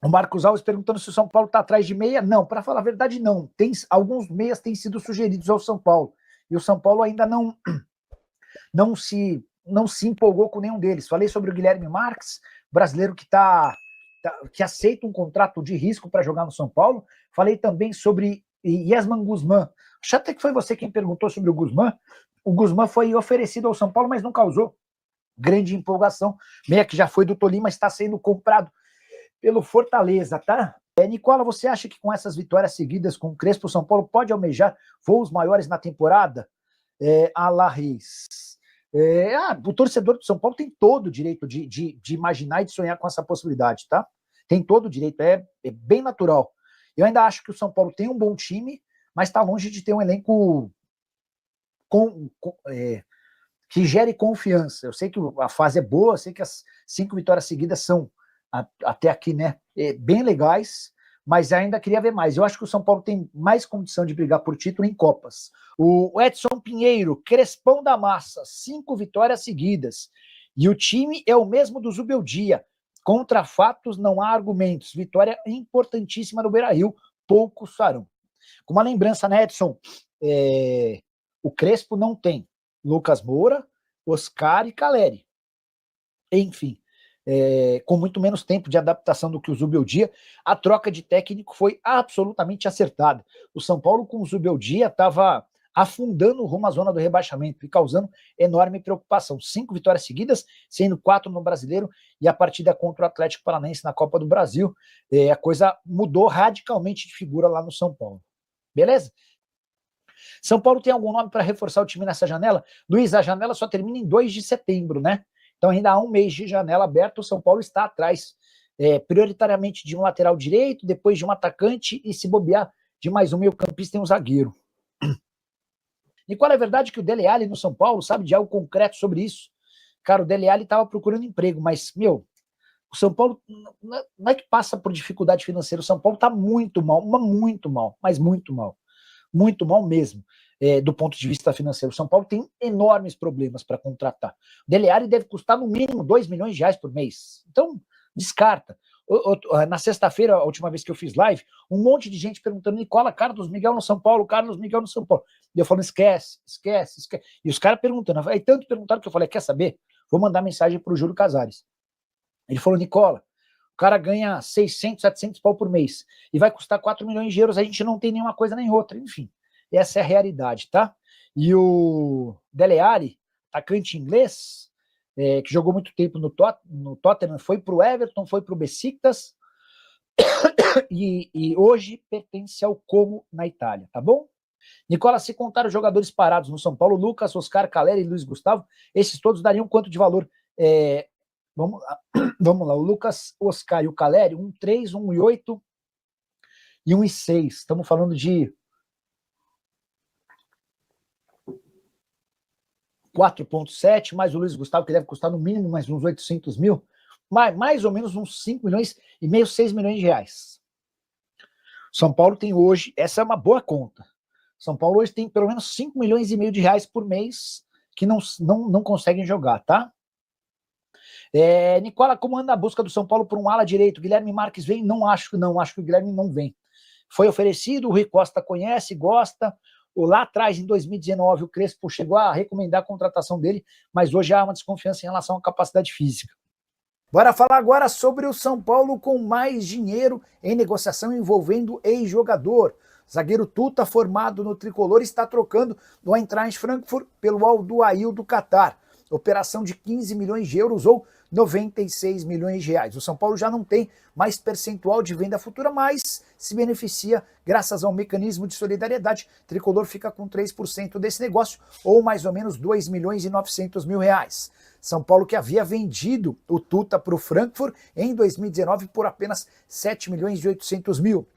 O Marcos Alves perguntando se o São Paulo está atrás de meia. Não, para falar a verdade, não. Alguns meias têm sido sugeridos ao São Paulo. E o São Paulo ainda não se empolgou com nenhum deles. Falei sobre o Guilherme Marques, brasileiro que aceita um contrato de risco para jogar no São Paulo. Falei também sobre Yasman Guzmán. Acho até que foi você quem perguntou sobre o Guzmán. O Guzmán foi oferecido ao São Paulo, mas não causou grande empolgação. Meia que já foi do Tolima, está sendo comprado pelo Fortaleza, tá? Nicola, você acha que com essas vitórias seguidas com o Crespo, o São Paulo pode almejar voos maiores na temporada? Alá Reis. O torcedor do São Paulo tem todo o direito de imaginar e de sonhar com essa possibilidade, tá? Tem todo o direito, é bem natural. Eu ainda acho que o São Paulo tem um bom time, mas está longe de ter um elenco que gere confiança. Eu sei que a fase é boa, eu sei que as 5 vitórias seguidas são, até aqui, né, bem legais, mas ainda queria ver mais. Eu acho que o São Paulo tem mais condição de brigar por título em Copas. O Edson Pinheiro, Crespão da Massa, 5 vitórias seguidas. E o time é o mesmo do Zubeldia. Contra fatos não há argumentos. Vitória importantíssima no Beira-Rio, poucos farão. Com uma lembrança, né, Edson? O Crespo não tem Lucas Moura, Oscar e Caleri. Enfim, com muito menos tempo de adaptação do que o Zubeldia, a troca de técnico foi absolutamente acertada. O São Paulo com o Zubeldia estava afundando rumo à zona do rebaixamento e causando enorme preocupação. 5 vitórias seguidas, sendo 4 no Brasileiro, e a partida contra o Atlético Paranaense na Copa do Brasil, a coisa mudou radicalmente de figura lá no São Paulo. Beleza? São Paulo tem algum nome para reforçar o time nessa janela? Luiz, a janela só termina em 2 de setembro, né? Então ainda há um mês de janela aberta, o São Paulo está atrás, prioritariamente de um lateral direito, depois de um atacante e, se bobear, de mais um meio-campista e um zagueiro. E qual é a verdade que o Dele Alli no São Paulo sabe de algo concreto sobre isso? Cara, o Dele Alli estava procurando emprego, mas, o São Paulo não é que passa por dificuldade financeira, o São Paulo está muito mal, mas muito mal. Muito mal mesmo, do ponto de vista financeiro. O São Paulo tem enormes problemas para contratar. O Dele Alli deve custar no mínimo 2 milhões de reais por mês. Então, descarta. Na sexta-feira, a última vez que eu fiz live, um monte de gente perguntando: Nicola, Carlos Miguel no São Paulo, Carlos Miguel no São Paulo. E eu falando: esquece. E os caras perguntando. Aí tanto perguntaram que eu falei: quer saber? Vou mandar mensagem para o Júlio Casares. Ele falou: Nicola, o cara ganha 600, 700 pau por mês e vai custar 4 milhões de euros, a gente não tem nenhuma coisa nem outra. Enfim, essa é a realidade, tá? E o Dele Alli, atacante inglês, que jogou muito tempo no Tottenham, foi pro Everton, foi pro Besiktas e hoje pertence ao Como na Itália, tá bom? Nicola, se contar os jogadores parados no São Paulo, Lucas, Oscar, Caleri e Luiz Gustavo, esses todos dariam quanto de valor? Vamos lá, o Lucas, o Oscar e o Caleri, 1,3, 1,8 e 1,6. Estamos falando de 4,7, mais o Luiz Gustavo, que deve custar no mínimo mais uns 800 mil, mais ou menos uns 5 milhões e meio, 6 milhões de reais. São Paulo tem hoje, essa é uma boa conta, São Paulo hoje tem pelo menos 5 milhões e meio de reais por mês que não conseguem jogar, tá? Nicola, como anda a busca do São Paulo por um ala direito? Guilherme Marques vem? Não acho que o Guilherme não vem. Foi oferecido, o Rui Costa conhece, gosta. Lá atrás, em 2019, o Crespo chegou a recomendar a contratação dele, mas hoje há uma desconfiança em relação à capacidade física. Bora falar agora sobre o São Paulo com mais dinheiro em negociação envolvendo ex-jogador. Zagueiro Tuta, formado no Tricolor, está trocando do Eintracht Frankfurt pelo Al Duhail do Catar. Operação de 15 milhões de euros ou 96 milhões de reais. O São Paulo já não tem mais percentual de venda futura, mas se beneficia graças ao mecanismo de solidariedade. Tricolor fica com 3% desse negócio, ou mais ou menos 2 milhões e 900 mil reais. São Paulo que havia vendido o Tuta para o Frankfurt em 2019 por apenas 7 milhões e 800 mil.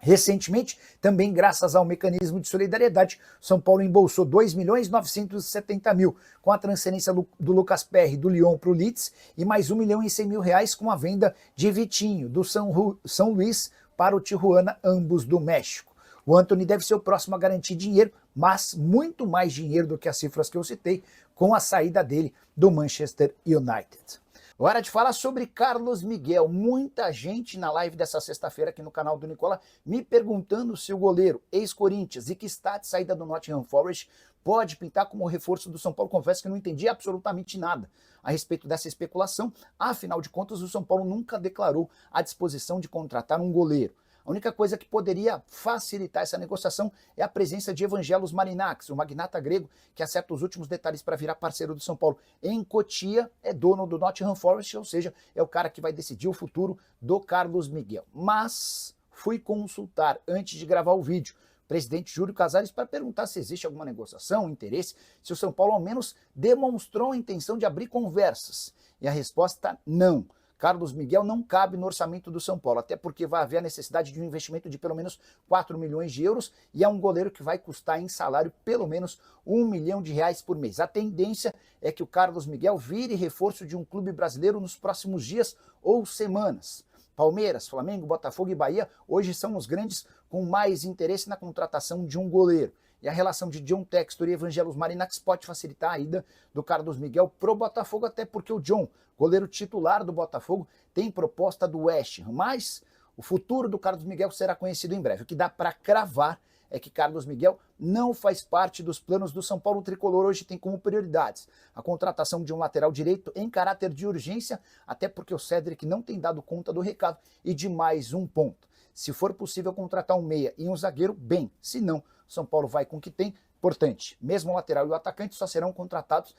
Recentemente, também graças ao mecanismo de solidariedade, São Paulo embolsou 2 milhões e 970 mil com a transferência do Lucas Perry do Lyon para o Leeds e mais 1 milhão e 100 mil reais com a venda de Vitinho do São Luís para o Tijuana, ambos do México. O Antony deve ser o próximo a garantir dinheiro, mas muito mais dinheiro do que as cifras que eu citei, com a saída dele do Manchester United. Hora de falar sobre Carlos Miguel. Muita gente na live dessa sexta-feira aqui no canal do Nicola me perguntando se o goleiro ex-Corinthians e que está de saída do Nottingham Forest pode pintar como reforço do São Paulo. Confesso que não entendi absolutamente nada a respeito dessa especulação. Afinal de contas, o São Paulo nunca declarou a disposição de contratar um goleiro. A única coisa que poderia facilitar essa negociação é a presença de Evangelos Marinakis, o magnata grego que acerta os últimos detalhes para virar parceiro do São Paulo em Cotia, é dono do Nottingham Forest, ou seja, é o cara que vai decidir o futuro do Carlos Miguel. Mas fui consultar, antes de gravar o vídeo, o presidente Júlio Casares para perguntar se existe alguma negociação, interesse, se o São Paulo ao menos demonstrou a intenção de abrir conversas. E a resposta, não. Carlos Miguel não cabe no orçamento do São Paulo, até porque vai haver a necessidade de um investimento de pelo menos 4 milhões de euros e é um goleiro que vai custar em salário pelo menos R$1 milhão por mês. A tendência é que o Carlos Miguel vire reforço de um clube brasileiro nos próximos dias ou semanas. Palmeiras, Flamengo, Botafogo e Bahia hoje são os grandes com mais interesse na contratação de um goleiro. E a relação de John Textor e Evangelos Marinakis pode facilitar a ida do Carlos Miguel pro Botafogo, até porque o John, goleiro titular do Botafogo, tem proposta do West Ham. Mas o futuro do Carlos Miguel será conhecido em breve. O que dá para cravar é que Carlos Miguel não faz parte dos planos do São Paulo. O tricolor hoje tem como prioridades a contratação de um lateral direito em caráter de urgência, até porque o Cédric não tem dado conta do recado, e de mais um ponto. Se for possível contratar um meia e um zagueiro, bem. Se não, São Paulo vai com o que tem. Importante, mesmo o lateral e o atacante só serão contratados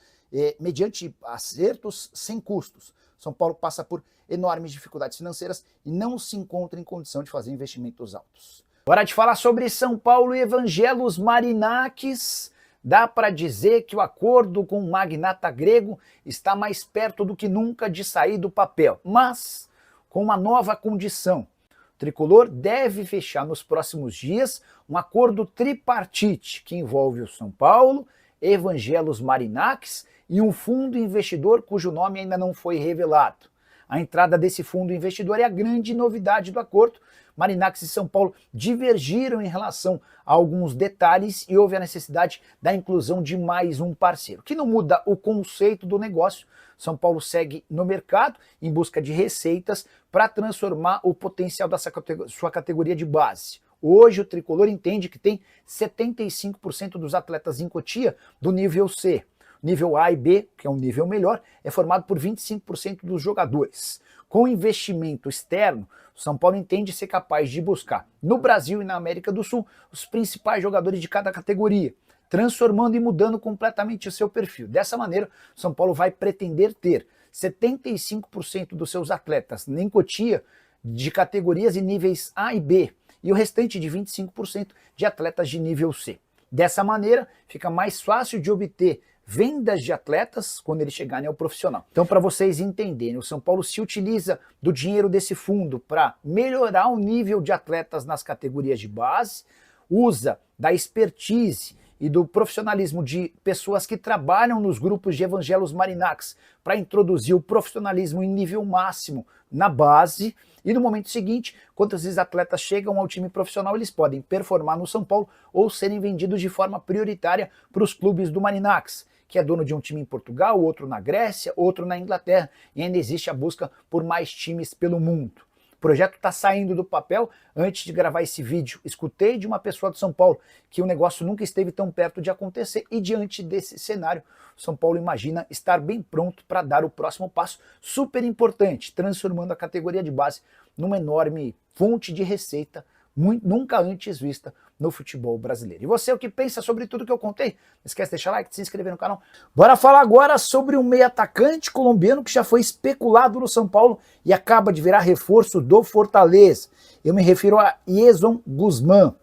mediante acertos sem custos. São Paulo passa por enormes dificuldades financeiras e não se encontra em condição de fazer investimentos altos. Hora de falar sobre São Paulo e Evangelos Marinakis. Dá para dizer que o acordo com o magnata grego está mais perto do que nunca de sair do papel, mas com uma nova condição. O tricolor deve fechar nos próximos dias um acordo tripartite que envolve o São Paulo, Evangelos Marinakis e um fundo investidor cujo nome ainda não foi revelado. A entrada desse fundo investidor é a grande novidade do acordo. Marinakis e São Paulo divergiram em relação a alguns detalhes e houve a necessidade da inclusão de mais um parceiro, que não muda o conceito do negócio. São Paulo segue no mercado em busca de receitas para transformar o potencial da sua categoria de base. Hoje o tricolor entende que tem 75% dos atletas em Cotia do nível C. Nível A e B, que é um nível melhor, é formado por 25% dos jogadores. Com investimento externo, o São Paulo entende ser capaz de buscar no Brasil e na América do Sul os principais jogadores de cada categoria, transformando e mudando completamente o seu perfil. Dessa maneira, o São Paulo vai pretender ter 75% dos seus atletas em Cotia de categorias e níveis A e B, e o restante de 25% de atletas de nível C. Dessa maneira, fica mais fácil de obter vendas de atletas quando eles chegarem ao profissional. Então, para vocês entenderem, o São Paulo se utiliza do dinheiro desse fundo para melhorar o nível de atletas nas categorias de base, usa da expertise e do profissionalismo de pessoas que trabalham nos grupos de Evangelos Marinakis para introduzir o profissionalismo em nível máximo na base, e no momento seguinte, quando esses atletas chegam ao time profissional, eles podem performar no São Paulo ou serem vendidos de forma prioritária para os clubes do Marinakis, que é dono de um time em Portugal, outro na Grécia, outro na Inglaterra, e ainda existe a busca por mais times pelo mundo. O projeto está saindo do papel. Antes de gravar esse vídeo, escutei de uma pessoa de São Paulo que o negócio nunca esteve tão perto de acontecer, e diante desse cenário, São Paulo imagina estar bem pronto para dar o próximo passo super importante, transformando a categoria de base numa enorme fonte de receita nunca antes vista no futebol brasileiro. E você, o que pensa sobre tudo que eu contei? Não esquece de deixar like, de se inscrever no canal. Bora falar agora sobre um meio atacante colombiano que já foi especulado no São Paulo e acaba de virar reforço do Fortaleza. Eu me refiro a Yerson Guzmán,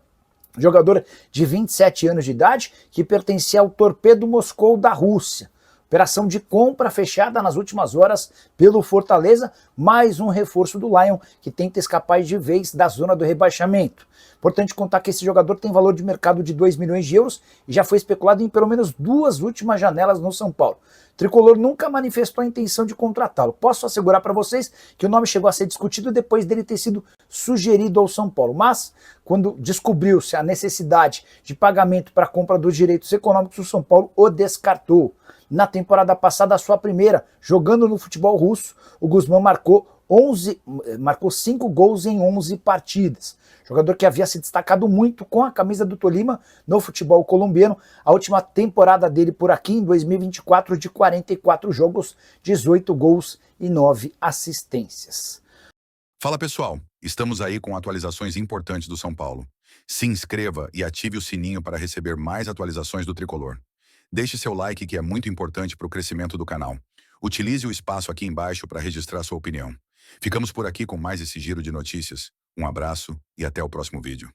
jogador de 27 anos de idade que pertencia ao Torpedo Moscou da Rússia. Operação de compra fechada nas últimas horas pelo Fortaleza, mais um reforço do Lion, que tenta escapar de vez da zona do rebaixamento. Importante contar que esse jogador tem valor de mercado de 2 milhões de euros e já foi especulado em pelo menos 2 últimas janelas no São Paulo. O tricolor nunca manifestou a intenção de contratá-lo. Posso assegurar para vocês que o nome chegou a ser discutido depois dele ter sido sugerido ao São Paulo, mas quando descobriu-se a necessidade de pagamento para a compra dos direitos econômicos, o São Paulo o descartou. Na temporada passada, a sua primeira, jogando no futebol russo, o Guzmán marcou 5 gols em 11 partidas. Jogador que havia se destacado muito com a camisa do Tolima no futebol colombiano. A última temporada dele por aqui, em 2024, de 44 jogos, 18 gols e 9 assistências. Fala pessoal, estamos aí com atualizações importantes do São Paulo. Se inscreva e ative o sininho para receber mais atualizações do Tricolor. Deixe seu like, que é muito importante para o crescimento do canal. Utilize o espaço aqui embaixo para registrar sua opinião. Ficamos por aqui com mais esse giro de notícias. Um abraço e até o próximo vídeo.